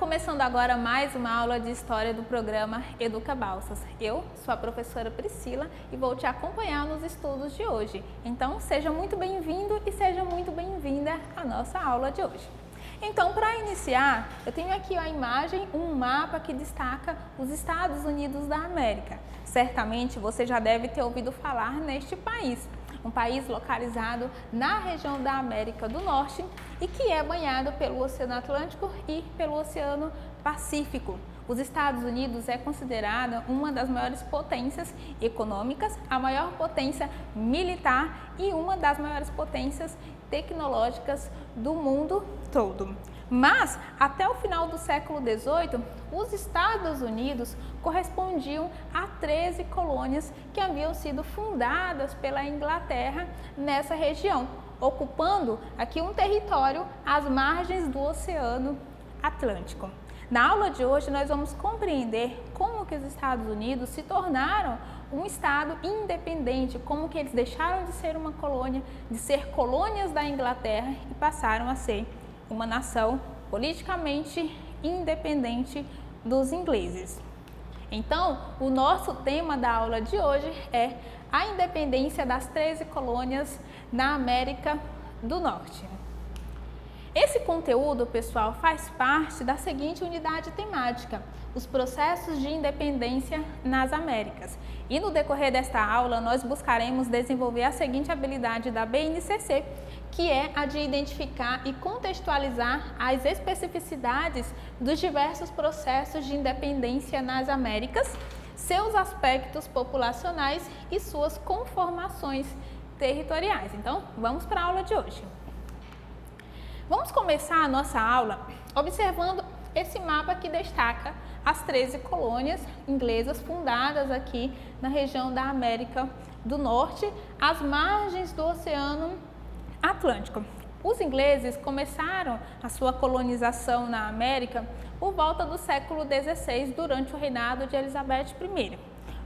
começando agora mais uma aula de História do programa Educa Balsas. Eu sou a professora Priscila e vou te acompanhar nos estudos de hoje. Então, seja muito bem-vindo e seja muito bem-vinda à nossa aula de hoje. Então, para iniciar, eu tenho aqui a imagem, um mapa que destaca os Estados Unidos da América. Certamente você já deve ter ouvido falar neste país. Um país localizado na região da América do Norte e que é banhado pelo Oceano Atlântico e pelo Oceano Pacífico. Os Estados Unidos é considerada uma das maiores potências econômicas, a maior potência militar e uma das maiores potências tecnológicas do mundo todo. Mas, até o final do século XVIII, os Estados Unidos correspondiam a 13 colônias que haviam sido fundadas pela Inglaterra nessa região, ocupando aqui um território às margens do Oceano Atlântico. Na aula de hoje, nós vamos compreender como que os Estados Unidos se tornaram um estado independente, como que eles deixaram de ser uma colônia, de ser colônias da Inglaterra e passaram a ser uma nação politicamente independente dos ingleses. Então, o nosso tema da aula de hoje é a independência das 13 colônias na América do Norte. Esse conteúdo, pessoal, faz parte da seguinte unidade temática: os processos de independência nas Américas. E no decorrer desta aula, nós buscaremos desenvolver a seguinte habilidade da BNCC, que é a de identificar e contextualizar as especificidades dos diversos processos de independência nas Américas, seus aspectos populacionais e suas conformações territoriais. Então, vamos para a aula de hoje. Vamos começar a nossa aula observando esse mapa que destaca as 13 colônias inglesas fundadas aqui na região da América do Norte, às margens do Oceano Atlântico. Os ingleses começaram a sua colonização na América por volta do século XVI, durante o reinado de Elizabeth I.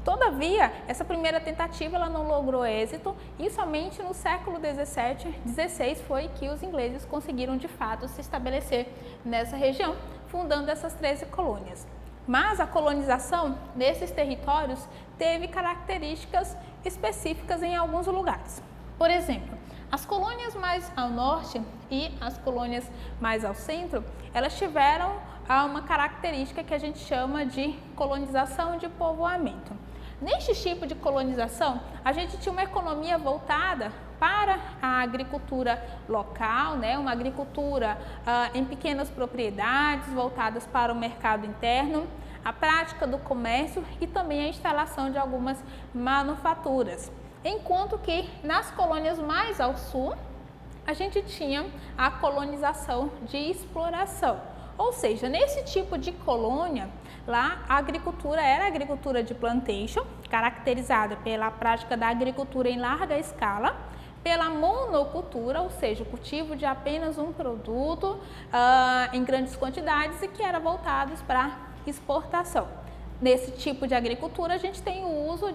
Todavia, essa primeira tentativa ela não logrou êxito e somente no século XVI foi que os ingleses conseguiram de fato se estabelecer nessa região, fundando essas 13 colônias. Mas a colonização desses territórios teve características específicas em alguns lugares. Por exemplo, as colônias mais ao norte e as colônias mais ao centro, elas tiveram uma característica que a gente chama de colonização de povoamento. Neste tipo de colonização, a gente tinha uma economia voltada para a agricultura local, uma agricultura em pequenas propriedades, voltadas para o mercado interno, a prática do comércio e também a instalação de algumas manufaturas. Enquanto que nas colônias mais ao sul, a gente tinha a colonização de exploração. Ou seja, nesse tipo de colônia, lá a agricultura era a agricultura de plantation, caracterizada pela prática da agricultura em larga escala, pela monocultura, ou seja, o cultivo de apenas um produto em grandes quantidades e que era voltados para exportação. Nesse tipo de agricultura, a gente tem o uso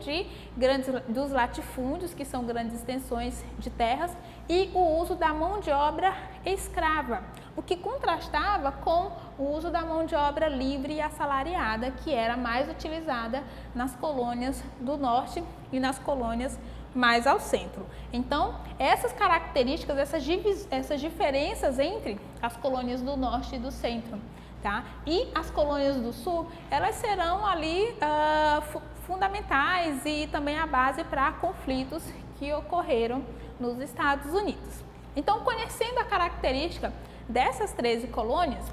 dos latifúndios, que são grandes extensões de terras, e o uso da mão de obra escrava, o que contrastava com o uso da mão de obra livre e assalariada, que era mais utilizada nas colônias do norte e nas colônias mais ao centro. Então, essas características, essas diferenças entre as colônias do norte e do centro, e as colônias do sul, elas serão ali fundamentais e também a base para conflitos que ocorreram nos Estados Unidos. Então, conhecendo a característica dessas 13 colônias,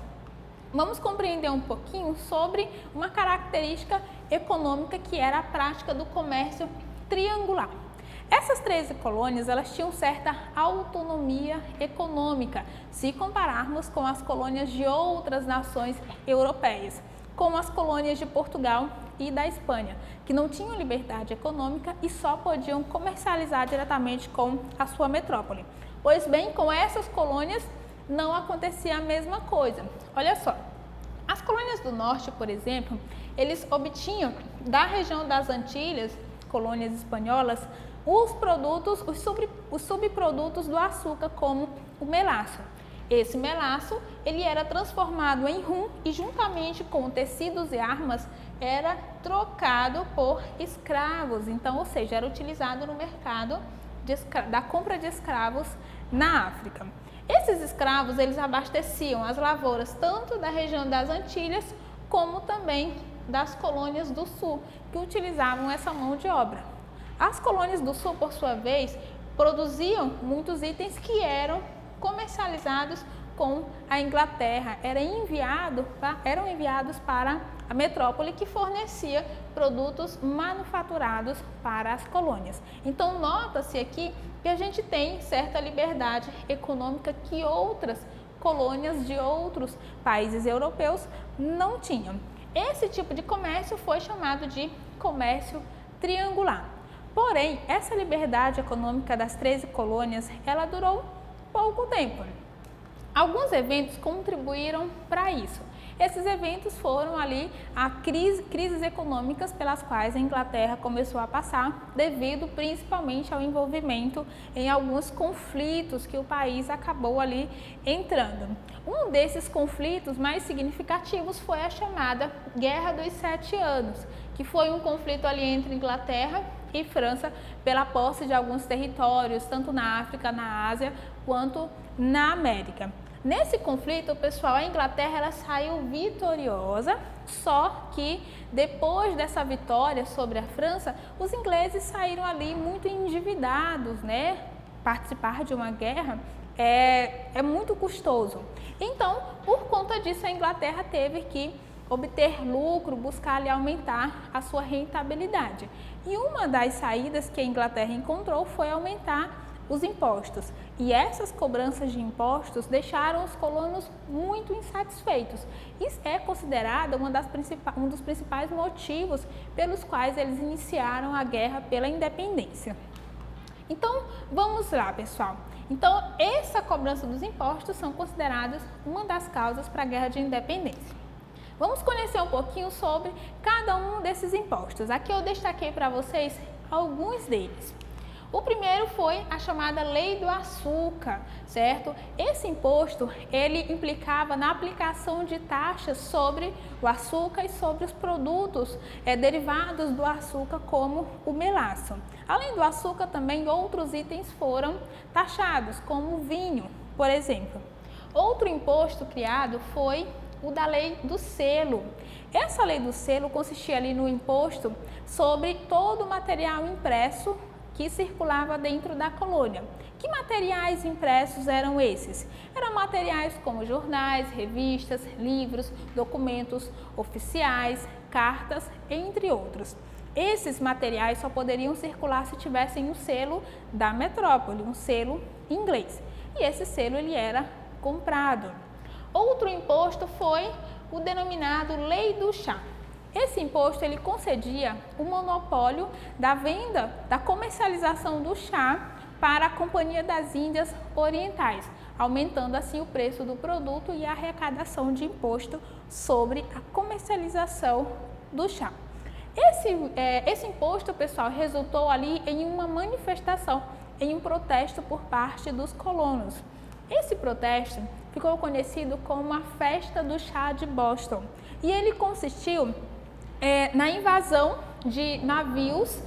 vamos compreender um pouquinho sobre uma característica econômica que era a prática do comércio triangular. Essas 13 colônias, elas tinham certa autonomia econômica, se compararmos com as colônias de outras nações europeias, como as colônias de Portugal e da Espanha, que não tinham liberdade econômica e só podiam comercializar diretamente com a sua metrópole. Pois bem, com essas colônias não acontecia a mesma coisa. Olha só, as colônias do norte, por exemplo, eles obtinham da região das Antilhas, colônias espanholas, os subprodutos do açúcar, como o melaço. Esse melaço, ele era transformado em rum e juntamente com tecidos e armas era trocado por escravos. Então, ou seja, era utilizado no mercado da compra de escravos na África. Esses escravos, eles abasteciam as lavouras tanto da região das Antilhas como também das colônias do sul, que utilizavam essa mão de obra. As colônias do sul, por sua vez, produziam muitos itens que eram comercializados com a Inglaterra, eram enviados para a metrópole, que fornecia produtos manufaturados para as colônias. Então, nota-se aqui que a gente tem certa liberdade econômica que outras colônias de outros países europeus não tinham. Esse tipo de comércio foi chamado de comércio triangular. Porém, essa liberdade econômica das 13 colônias, ela durou pouco tempo. Alguns eventos contribuíram para isso. Esses eventos foram ali crises econômicas pelas quais a Inglaterra começou a passar, devido principalmente ao envolvimento em alguns conflitos que o país acabou ali entrando. Um desses conflitos mais significativos foi a chamada Guerra dos 7 Anos, que foi um conflito ali entre Inglaterra e França pela posse de alguns territórios, tanto na África, na Ásia, quanto na América. Nesse conflito, pessoal, a Inglaterra ela saiu vitoriosa, só que depois dessa vitória sobre a França, os ingleses saíram ali muito endividados, né? Participar de uma guerra é muito custoso. Então, por conta disso, a Inglaterra teve que obter lucro, buscar ali aumentar a sua rentabilidade. E uma das saídas que a Inglaterra encontrou foi aumentar os impostos. E essas cobranças de impostos deixaram os colonos muito insatisfeitos. Isso é considerada um dos principais motivos pelos quais eles iniciaram a guerra pela independência. Então, vamos lá, pessoal. Então, essa cobrança dos impostos são consideradas uma das causas para a guerra de independência. Vamos conhecer um pouquinho sobre cada um desses impostos. Aqui eu destaquei para vocês alguns deles. O primeiro foi a chamada Lei do Açúcar, certo? Esse imposto, ele implicava na aplicação de taxas sobre o açúcar e sobre os produtos derivados do açúcar, como o melaço. Além do açúcar, também outros itens foram taxados, como o vinho, por exemplo. Outro imposto criado foi o da Lei do Selo. Essa Lei do Selo consistia ali no imposto sobre todo o material impresso que circulava dentro da colônia. Que materiais impressos eram esses? Eram materiais como jornais, revistas, livros, documentos oficiais, cartas, entre outros. Esses materiais só poderiam circular se tivessem um selo da metrópole, um selo inglês. E esse selo ele era comprado. Outro imposto foi o denominado Lei do Chá. Esse imposto ele concedia o monopólio da venda, da comercialização do chá para a Companhia das Índias Orientais, aumentando assim o preço do produto e a arrecadação de imposto sobre a comercialização do chá. Esse imposto, pessoal, resultou ali em uma manifestação, em um protesto por parte dos colonos. Esse protesto ficou conhecido como a Festa do Chá de Boston e ele consistiu na invasão de navios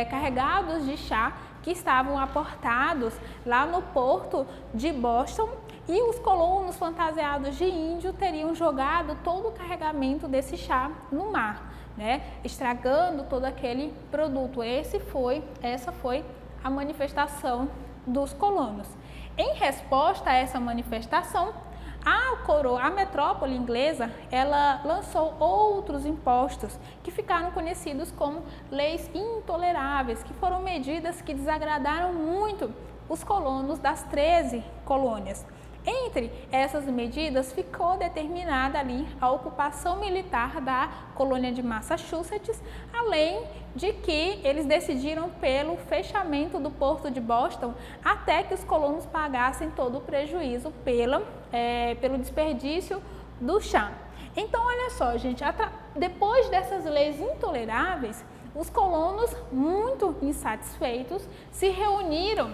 carregados de chá que estavam aportados lá no porto de Boston, e os colonos fantasiados de índio teriam jogado todo o carregamento desse chá no mar, né, estragando todo aquele produto. Essa foi a manifestação dos colonos. Em resposta a essa manifestação, a metrópole inglesa, ela lançou outros impostos que ficaram conhecidos como leis intoleráveis, que foram medidas que desagradaram muito os colonos das 13 colônias. Entre essas medidas ficou determinada ali a ocupação militar da colônia de Massachusetts, além de que eles decidiram pelo fechamento do porto de Boston até que os colonos pagassem todo o prejuízo pelo desperdício do chá. Então, olha só, gente, depois dessas leis intoleráveis, os colonos, muito insatisfeitos, se reuniram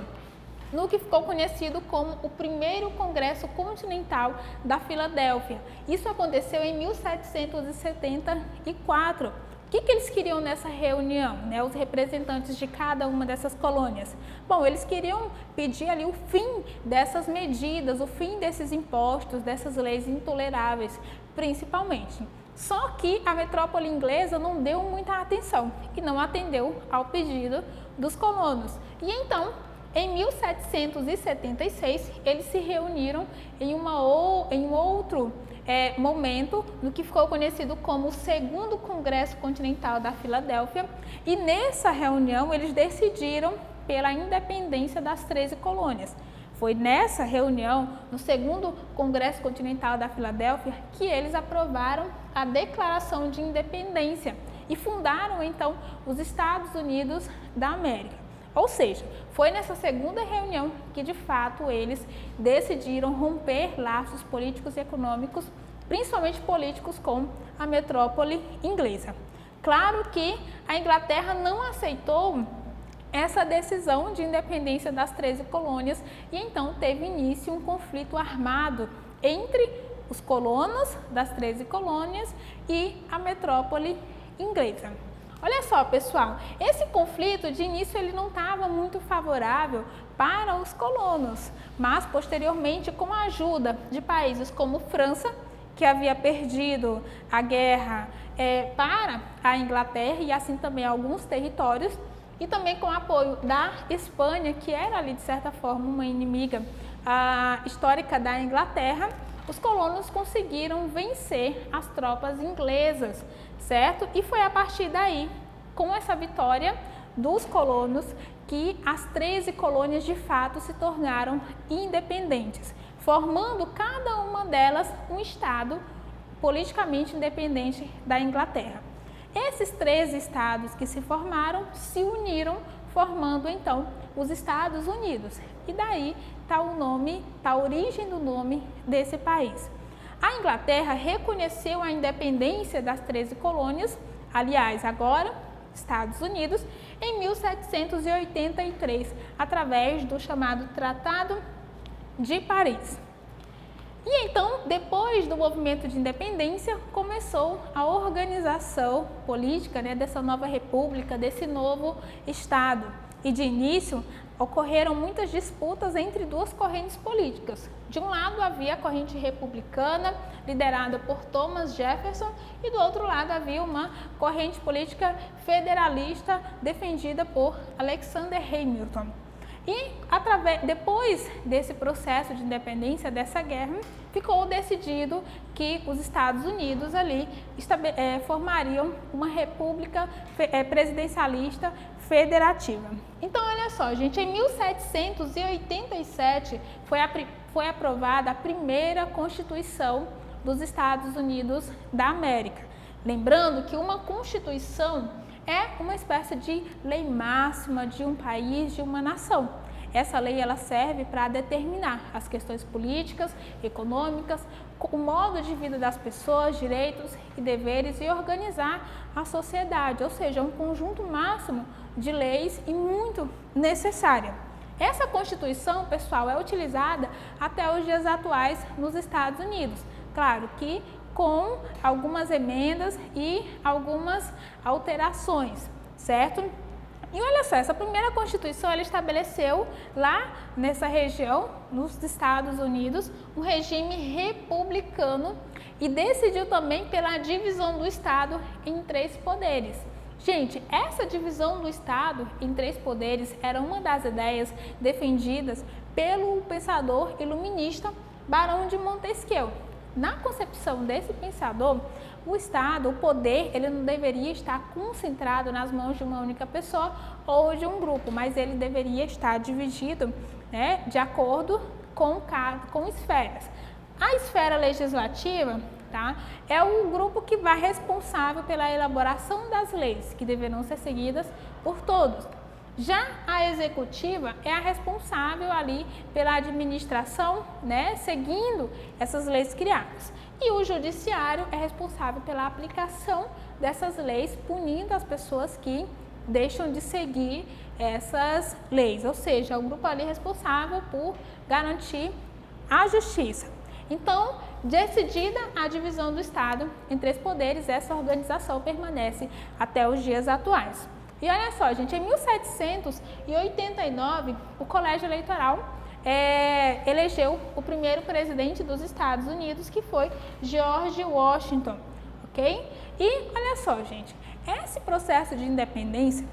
no que ficou conhecido como o primeiro Congresso Continental da Filadélfia. Isso aconteceu em 1774. O que eles queriam nessa reunião, né, os representantes de cada uma dessas colônias? Bom, eles queriam pedir ali o fim dessas medidas, o fim desses impostos, dessas leis intoleráveis, principalmente. Só que a metrópole inglesa não deu muita atenção e não atendeu ao pedido dos colonos. E então, em 1776, eles se reuniram em um outro momento, no que ficou conhecido como o Segundo Congresso Continental da Filadélfia, e nessa reunião eles decidiram pela independência das 13 colônias. Foi nessa reunião, no Segundo Congresso Continental da Filadélfia, que eles aprovaram a Declaração de Independência e fundaram então os Estados Unidos da América. Ou seja, foi nessa segunda reunião que de fato eles decidiram romper laços políticos e econômicos, principalmente políticos, com a metrópole inglesa. Claro que a Inglaterra não aceitou essa decisão de independência das 13 colônias e então teve início um conflito armado entre os colonos das 13 colônias e a metrópole inglesa. Olha só, pessoal, esse conflito de início ele não estava muito favorável para os colonos, mas posteriormente, com a ajuda de países como França, que havia perdido a guerra para a Inglaterra e assim também alguns territórios, e também com o apoio da Espanha, que era ali de certa forma uma inimiga histórica da Inglaterra, os colonos conseguiram vencer as tropas inglesas, certo? E foi a partir daí, com essa vitória dos colonos, que as 13 colônias de fato se tornaram independentes, formando cada uma delas um estado politicamente independente da Inglaterra. Esses 13 estados que se formaram se uniram, formando então os Estados Unidos. E daí está o nome, está a origem do nome desse país. A Inglaterra reconheceu a independência das 13 colônias, aliás, agora Estados Unidos, em 1783, através do chamado Tratado de Paris. E então, depois do movimento de independência, começou a organização política, né, dessa nova república, desse novo estado. E de início, ocorreram muitas disputas entre duas correntes políticas. De um lado havia a corrente republicana, liderada por Thomas Jefferson, e do outro lado havia uma corrente política federalista, defendida por Alexander Hamilton. E depois desse processo de independência, dessa guerra, ficou decidido que os Estados Unidos ali formariam uma república presidencialista federativa. Então, olha só, gente, em 1787 foi aprovada a primeira Constituição dos Estados Unidos da América. Lembrando que uma Constituição é uma espécie de lei máxima de um país, de uma nação. Essa lei ela serve para determinar as questões políticas, econômicas, o modo de vida das pessoas, direitos e deveres e organizar a sociedade, ou seja, um conjunto máximo de leis e muito necessária. Essa Constituição, pessoal, é utilizada até os dias atuais nos Estados Unidos. Claro que com algumas emendas e algumas alterações, certo? E olha só, essa primeira Constituição ela estabeleceu lá nessa região, nos Estados Unidos, um regime republicano e decidiu também pela divisão do Estado em 3 poderes. Gente, essa divisão do Estado em 3 poderes era uma das ideias defendidas pelo pensador iluminista Barão de Montesquieu. Na concepção desse pensador, o Estado, o poder, ele não deveria estar concentrado nas mãos de uma única pessoa ou de um grupo, mas ele deveria estar dividido, né, de acordo com esferas. A esfera legislativa, tá, é o grupo que vai responsável pela elaboração das leis, que deverão ser seguidas por todos. Já a executiva é a responsável ali pela administração, né, seguindo essas leis criadas. E o judiciário é responsável pela aplicação dessas leis, punindo as pessoas que deixam de seguir essas leis, ou seja, o grupo ali responsável por garantir a justiça. Então, decidida a divisão do Estado em 3 poderes, essa organização permanece até os dias atuais. E olha só, gente, em 1789, o Colégio Eleitoral elegeu o primeiro presidente dos Estados Unidos, que foi George Washington, ok? E olha só, gente, esse processo de independência,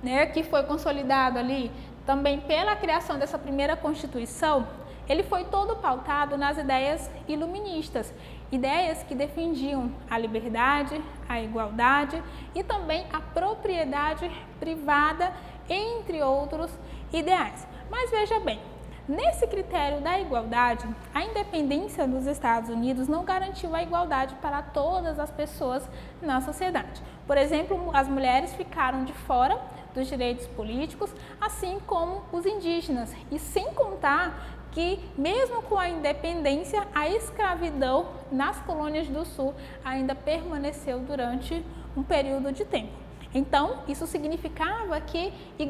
né, que foi consolidado ali também pela criação dessa primeira Constituição, ele foi todo pautado nas ideias iluministas, ideias que defendiam a liberdade, a igualdade e também a propriedade privada, entre outros ideais. Mas veja bem, nesse critério da igualdade, a independência dos Estados Unidos não garantiu a igualdade para todas as pessoas na sociedade. Por exemplo, as mulheres ficaram de fora dos direitos políticos, assim como os indígenas, e sem contar que, mesmo com a independência, a escravidão nas colônias do Sul ainda permaneceu durante um período de tempo. Então, isso significava que a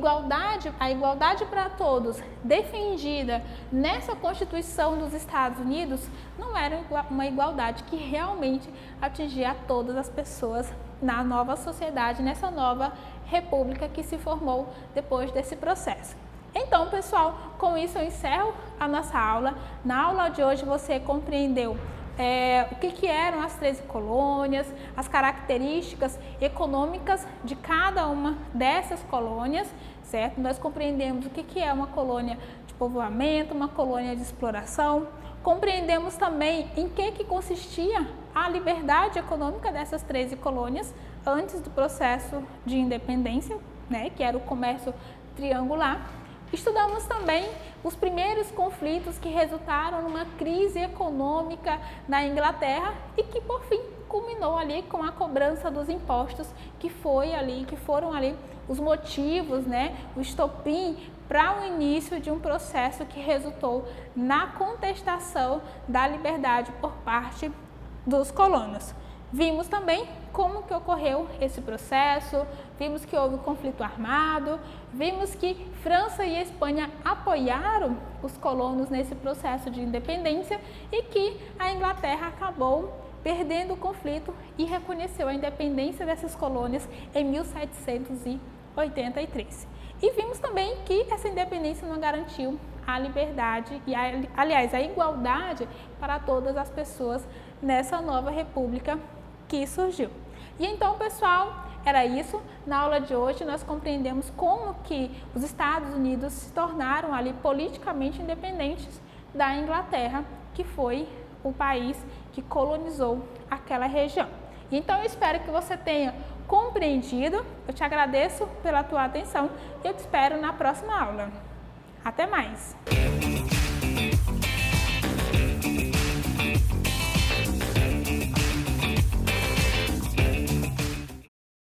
igualdade para todos, defendida nessa Constituição dos Estados Unidos, não era uma igualdade que realmente atingia a todas as pessoas na nova sociedade, nessa nova república que se formou depois desse processo. Então, pessoal, com isso eu encerro a nossa aula. Na aula de hoje você compreendeu o que eram as 13 colônias, as características econômicas de cada uma dessas colônias, certo? Nós compreendemos o que é uma colônia de povoamento, uma colônia de exploração. Compreendemos também em que consistia a liberdade econômica dessas 13 colônias antes do processo de independência, né, que era o comércio triangular. Estudamos também os primeiros conflitos que resultaram numa crise econômica na Inglaterra e que, por fim, culminou ali com a cobrança dos impostos, que foram ali os motivos, né, o estopim para o início de um processo que resultou na contestação da liberdade por parte dos colonos. Vimos também como que ocorreu esse processo, vimos que houve conflito armado, vimos que França e Espanha apoiaram os colonos nesse processo de independência e que a Inglaterra acabou perdendo o conflito e reconheceu a independência dessas colônias em 1783. E vimos também que essa independência não garantiu a liberdade e, aliás, a igualdade para todas as pessoas nessa nova república que surgiu. E então, pessoal, era isso. Na aula de hoje nós compreendemos como que os Estados Unidos se tornaram ali politicamente independentes da Inglaterra, que foi o país que colonizou aquela região. Então, eu espero que você tenha compreendido. Eu te agradeço pela tua atenção e eu te espero na próxima aula. Até mais!